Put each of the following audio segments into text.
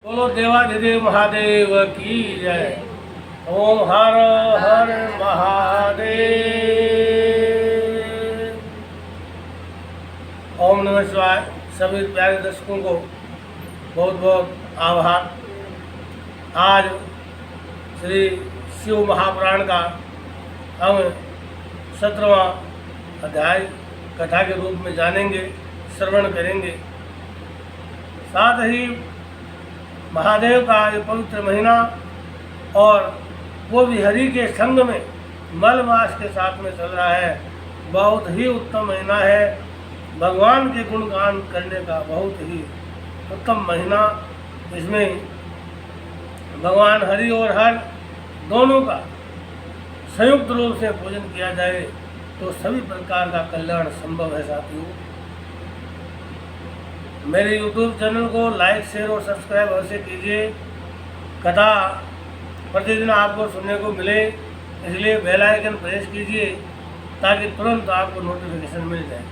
बोलो देवाधिदेव महादेव की जय। ओम हर हर महादेव। ओम नमः शिवाय। सभी प्यारे दर्शकों को बहुत बहुत आभार। आज श्री शिव महापुराण का हम 17वां अध्याय कथा के रूप में जानेंगे, श्रवण करेंगे। साथ ही महादेव का ये पवित्र महीना और वो भी हरि के संग में मलमास के साथ में चल रहा है, बहुत ही उत्तम महीना है। भगवान के गुणगान करने का बहुत ही उत्तम महीना। इसमें भगवान हरि और हर दोनों का संयुक्त रूप से पूजन किया जाए तो सभी प्रकार का कल्याण संभव है। साथियों, मेरे YouTube चैनल को लाइक, शेयर और सब्सक्राइब अवश्य कीजिए। कथा प्रतिदिन आपको सुनने को मिले, इसलिए बेल आइकन प्रेस कीजिए ताकि तुरंत आपको नोटिफिकेशन मिल जाए।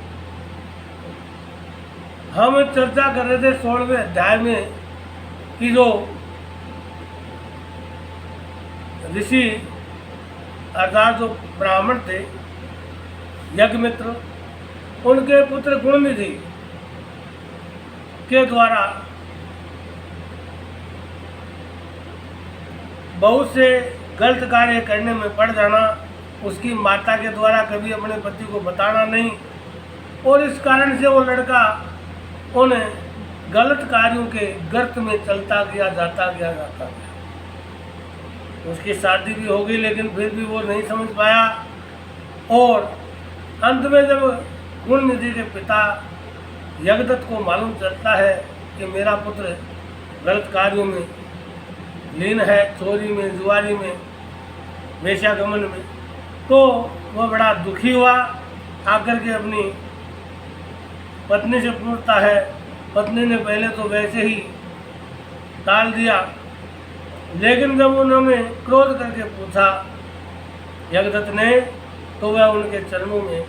हम चर्चा कर रहे थे 16वें अध्याय में कि जो ऋषि अर्थात जो ब्राह्मण थे, यज्ञमित्र, उनके पुत्र गुणनिधि के द्वारा बहुत से गलत कार्य करने में पड़ जाना, उसकी माता के द्वारा कभी अपने पति को बताना नहीं, और इस कारण से वो लड़का उन गलत कार्यों के गर्त में चलता गया, जाता गया। उसकी शादी भी हो गई, लेकिन फिर भी वो नहीं समझ पाया। और अंत में जब गुणनिधि के पिता यज्ञदत्त को मालूम चलता है कि मेरा पुत्र गलत कार्यों में लीन है, चोरी में, जुआरी में, वेश्यागमन में, तो वह बड़ा दुखी हुआ। आकर के अपनी पत्नी से पूछता है। पत्नी ने पहले तो वैसे ही टाल दिया, लेकिन जब उन्होंने क्रोध करके पूछा यज्ञदत्त ने, तो वह उनके चरणों में,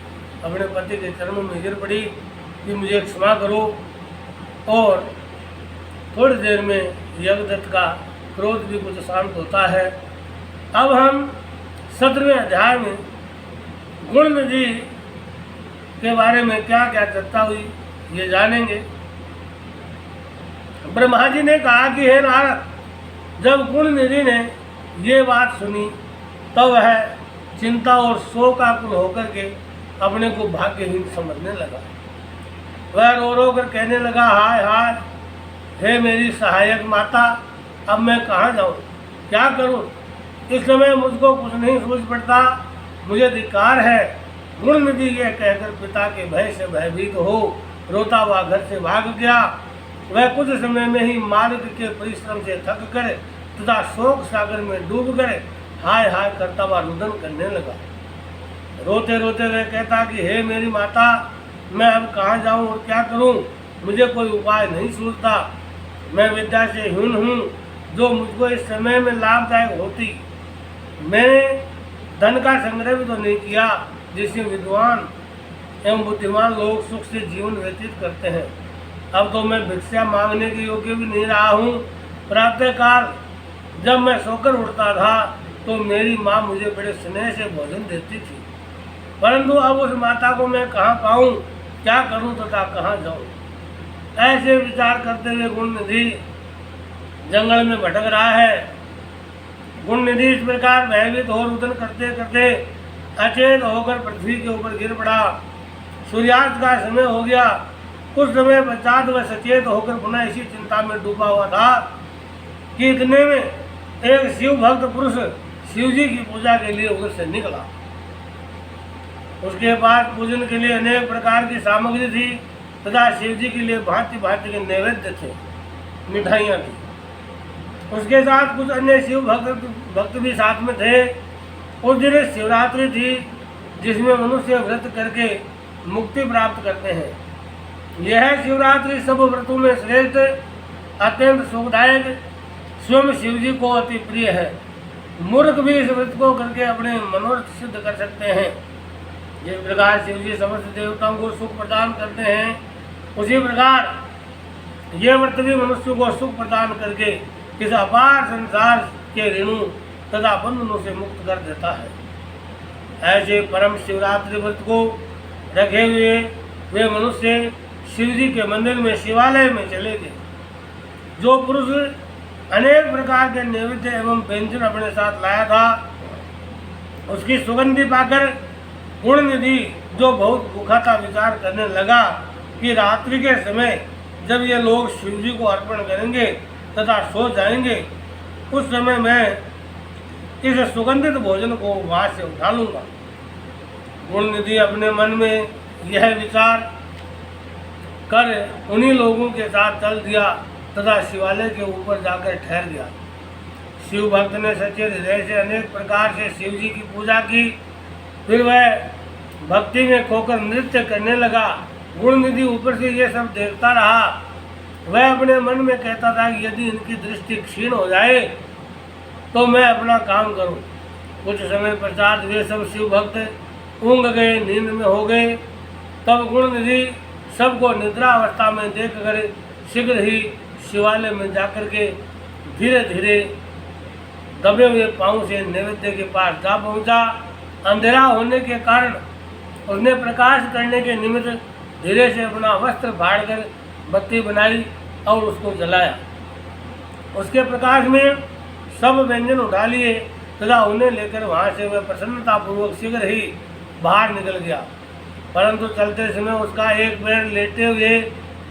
अपने पति के चरणों में गिर पड़ी कि मुझे क्षमा करो। और थोड़ी देर में यज्ञदत्त का क्रोध भी कुछ शांत होता है। अब हम 17वें अध्याय में गुणनिधि के बारे में क्या क्या चर्चा हुई ये जानेंगे। ब्रह्मा जी ने कहा कि हे नारद, जब गुणनिधि ने ये बात सुनी तब वह चिंता और शोकाकुल होकर के अपने को भाग्यहीन समझने लगा। वह रो रो कर कहने लगा, हाय हाय, हे मेरी सहायक माता, अब मैं कहाँ जाऊँ, क्या करूँ? इस समय मुझको कुछ नहीं सूझ पड़ता, मुझे धिक्कार है। गुणनिधि यह कहकर पिता के भय से भयभीत हो रोता हुआ घर से भाग गया। वह कुछ समय में ही मार्ग के परिश्रम से थक कर तथा शोक सागर में डूब गए हाय हाय करता हुआ रुदन करने लगा। रोते रोते वह कहता कि हे मेरी माता, मैं अब कहाँ जाऊँ और क्या करूँ? मुझे कोई उपाय नहीं सूझता। मैं विद्या से हीन हूँ, जो मुझको इस समय में लाभदायक होती। मैंने धन का संग्रह भी तो नहीं किया जिससे विद्वान एवं बुद्धिमान लोग सुख से जीवन व्यतीत करते हैं। अब तो मैं भिक्षा मांगने के योग्य भी नहीं रहा हूँ। प्रातःकाल जब मैं सोकर उठता था तो मेरी माँ मुझे बड़े स्नेह से भोजन देती थी, परंतु अब उस माता को मैं कहाँ पाऊँ, क्या करूँ तथा कहाँ जाऊँ? ऐसे विचार करते हुए गुणनिधि जंगल में भटक रहा है। गुणनिधि इस प्रकार भयभीत हो रुदन करते करते अचेत होकर पृथ्वी के ऊपर गिर पड़ा। सूर्यास्त का समय हो गया। कुछ समय पश्चात वह सचेत होकर पुनः इसी चिंता में डूबा हुआ था कि इतने में एक शिव भक्त पुरुष शिव जी की पूजा के लिए उधर से निकला। उसके पास पूजन के लिए अनेक प्रकार की सामग्री थी तथा शिव जी के लिए भांति भांति के नैवेद्य थे, मिठाइयाँ थी। उसके साथ कुछ अन्य शिव भक्त भी साथ में थे। उस दिन शिवरात्रि थी, जिसमें मनुष्य व्रत करके मुक्ति प्राप्त करते हैं। यह शिवरात्रि सब व्रतों में श्रेष्ठ, अत्यंत सुखदायक, स्वयं शिव जी को अति प्रिय है। मूर्ख भी इस व्रत को करके अपने मनोरथ सिद्ध कर सकते हैं। जिस प्रकार शिव जी समस्त देवताओं को सुख प्रदान करते हैं, उसी प्रकार यह व्रत भी मनुष्य को सुख प्रदान करके इस अपार संसार के ऋणु तथा बंधनों से मुक्त कर देता है। ऐसे परम शिवरात्रि व्रत को रखे हुए वे मनुष्य शिव जी के मंदिर में शिवालय में चले गए। जो पुरुष अनेक प्रकार के नैवेद्य एवं व्यंजन अपने साथ लाया था, उसकी सुगंधि पाकर गुणनिधि जो बहुत भूखा था विचार करने लगा कि रात्रि के समय जब ये लोग शिव जी को अर्पण करेंगे तथा सो जाएंगे, उस समय मैं इस सुगंधित भोजन को वहाँ से उठा लूँगा। गुणनिधि अपने मन में यह विचार कर उन्हीं लोगों के साथ चल दिया तथा शिवालय के ऊपर जाकर ठहर गया। शिव भक्त ने सच्चे हृदय से अनेक प्रकार से शिव जी की पूजा की। फिर वह भक्ति में खोकर नृत्य करने लगा। गुणनिधि ऊपर से ये सब देखता रहा। वह अपने मन में कहता था कि यदि इनकी दृष्टि क्षीण हो जाए तो मैं अपना काम करूं। कुछ समय पश्चात वे सब शिव भक्त ऊँग गए, नींद में हो गए। तब गुणनिधि सबको निद्रा अवस्था में देखकर शीघ्र ही शिवालय में जाकर के धीरे धीरे दबे हुए पाँव से नैवेद्य के पास जा पहुंचा। अंधेरा होने के कारण उसने प्रकाश करने के निमित्त धीरे से अपना वस्त्र फाड़कर बत्ती बनाई और उसको जलाया। उसके प्रकाश में सब व्यंजन उठा लिए तथा उन्हें लेकर वहाँ से वह प्रसन्नतापूर्वक शीघ्र ही बाहर निकल गया। परंतु चलते समय उसका एक पैर लेटे हुए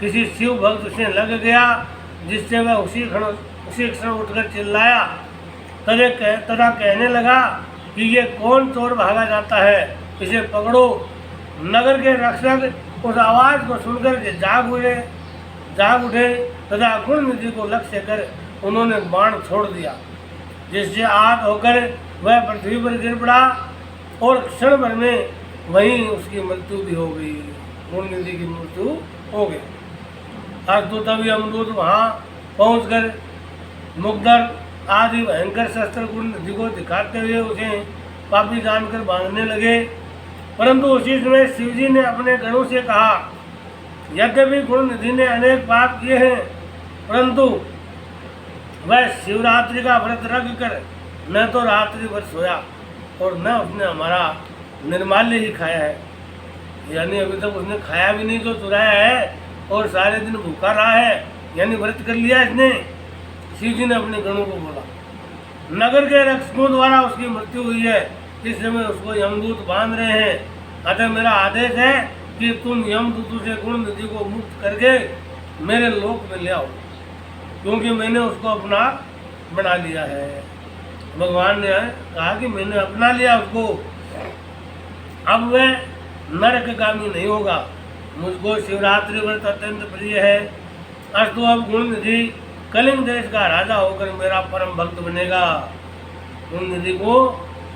किसी शिव भक्त से लग गया, जिससे वह उसी क्षण उठकर चिल्लाया तथा कहने लगा कि ये कौन चोर भागा जाता है, इसे पकड़ो। नगर के रक्षक उस आवाज़ को सुनकर के जाग उठे तथा गुणनिधि को लक्ष्य कर उन्होंने बाण छोड़ दिया, जिससे आहत होकर वह पृथ्वी पर गिर पड़ा और क्षण भर में वहीं उसकी मृत्यु भी हो गई। गुणनिधि की मृत्यु हो गई। अस्तु तब यमदूत वहाँ पहुँचकर मुग्धर आदि भयंकर शस्त्र गुणनिधि को दिखाते हुए उसे पापी जानकर बांधने लगे। परंतु उसी समय शिवजी ने अपने गणों से कहा, यद्यपि गुणनिधि ने अनेक पाप किए हैं, परंतु वह शिवरात्रि का व्रत रख कर न तो रात्रि भर सोया और न उसने हमारा निर्माल्य ही खाया है। यानी अभी तक उसने खाया भी नहीं जो चुराया है, और सारे दिन भूखा रहा है, यानी व्रत कर लिया इसने। शिव जी ने अपने गणों को बोला। नगर के रक्षकों द्वारा उसकी मृत्यु हुई है, इस समय उसको यमदूत बांध रहे हैं। अतः मेरा आदेश है कि तुम यमदूतों से गुणनिधि को मुक्त करके मेरे लोक में ले आओ, क्योंकि मैंने उसको अपना बना लिया है। भगवान ने कहा कि मैंने अपना लिया उसको, अब वह नरकगामी नहीं होगा। मुझको शिवरात्रि व्रत अत्यंत प्रिय है। अस्तु अब गुणनिधि कलिंग देश का राजा होकर मेरा परम भक्त बनेगा। गुणनिधि को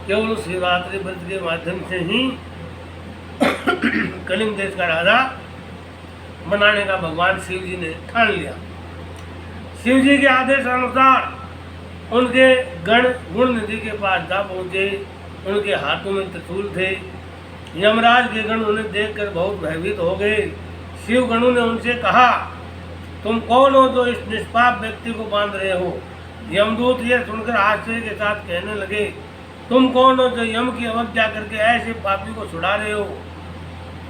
केवल शिवरात्रि व्रत के माध्यम से ही कलिंग देश का राजा बनाने का भगवान शिव जी ने ठान लिया। शिव जी के आदेश अनुसार उनके गण गुणनिधि के पास जा पहुँचे। उनके हाथों में त्रिशूल थे। यमराज के गण उन्हें देखकर बहुत भयभीत हो गए। शिव गणों ने उनसे कहा, तुम कौन हो जो इस निष्पाप व्यक्ति को बांध रहे हो? यमदूत ये सुनकर आश्चर्य के साथ कहने लगे, तुम कौन हो जो यम की अवज्ञा करके ऐसे पापी को छुड़ा रहे हो?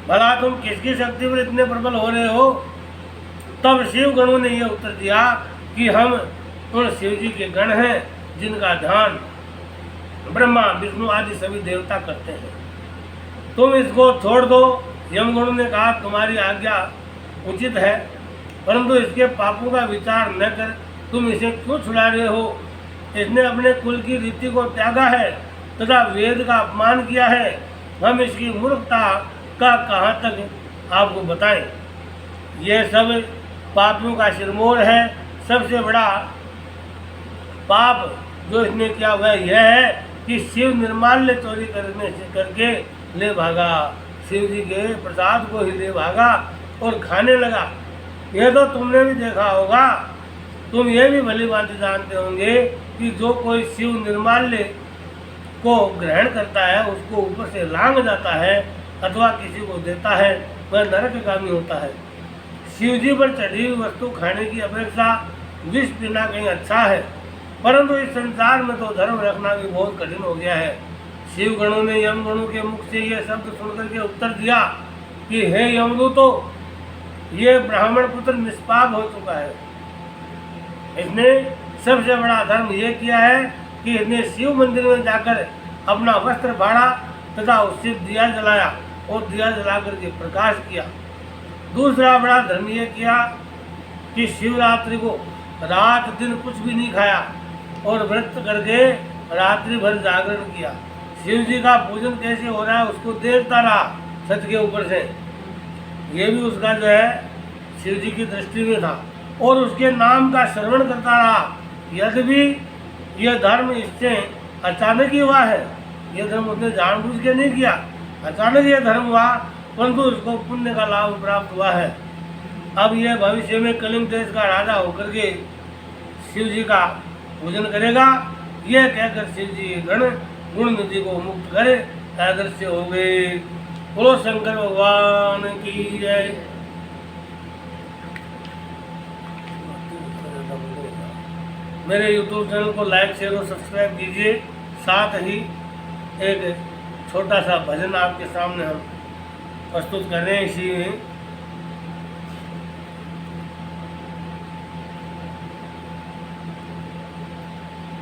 भला तुम किसकी शक्ति पर इतने प्रबल हो रहे हो? तब शिव गणों ने यह उत्तर दिया कि हम उन शिव जी के गण हैं जिनका ध्यान ब्रह्मा विष्णु आदि सभी देवता करते हैं। तुम इसको छोड़ दो। यमगणों ने कहा, तुम्हारी आज्ञा उचित है, परंतु इसके पापों का विचार न कर तुम इसे क्यों छुड़ा रहे हो? इसने अपने कुल की रीति को त्यागा है तथा वेद का अपमान किया है। हम इसकी मूर्खता का कहाँ तक आपको बताएं? यह सब पापियों का सिरमौर है। सबसे बड़ा पाप जो इसने किया वह यह है कि शिव निर्माल्य चोरी करके ले भागा। शिव जी के प्रसाद को ही ले भागा और खाने लगा। यह तो तुमने भी देखा होगा। तुम ये भी भली भांति जानते होंगे कि जो कोई शिव निर्माल्य को ग्रहण करता है उसको ऊपर से लांग जाता है अथवा किसी को देता है, वह नरकगामी होता है। शिव जी पर चढ़ी हुई वस्तु खाने की अपेक्षा विष पीना कहीं अच्छा है, परंतु इस संसार में तो धर्म रखना भी बहुत कठिन हो गया है। शिव गणों ने यम गणों के मुख से यह शब्द सुनकर के उत्तर दिया कि हे यमदूतो, ये ब्राह्मण पुत्र निष्पाप हो चुका है। इसने सबसे बड़ा धर्म यह किया है कि इसने शिव मंदिर में जाकर अपना वस्त्र फाड़ा तथा उससे दिया जलाया और दिया जला करके प्रकाश किया। दूसरा बड़ा धर्म यह किया कि शिवरात्रि को रात दिन कुछ भी नहीं खाया और व्रत करके रात्रि भर जागरण किया। शिव जी का पूजन कैसे हो रहा है उसको देखता रहा छत के ऊपर से। ये भी उसका जो है शिव जी की दृष्टि में था और उसके नाम का श्रवण करता रहा। यद्यपि यह धर्म इससे अचानक ही हुआ है, यह धर्म उसने जानबूझ के नहीं किया, अचानक यह धर्म हुआ, परंतु उसको पुण्य का लाभ प्राप्त हुआ है। अब यह भविष्य में कलिंग देश का राजा होकर के शिव जी का पूजन करेगा। यह कहकर शिव जी गण गुण नदी को मुक्त करे अदृश्य हो गए। बोलो शंकर भगवान की जय। मेरे YouTube चैनल को लाइक शेयर और सब्सक्राइब कीजिए। साथ ही एक छोटा सा भजन आपके सामने हम प्रस्तुत कर रहे हैं इसी में।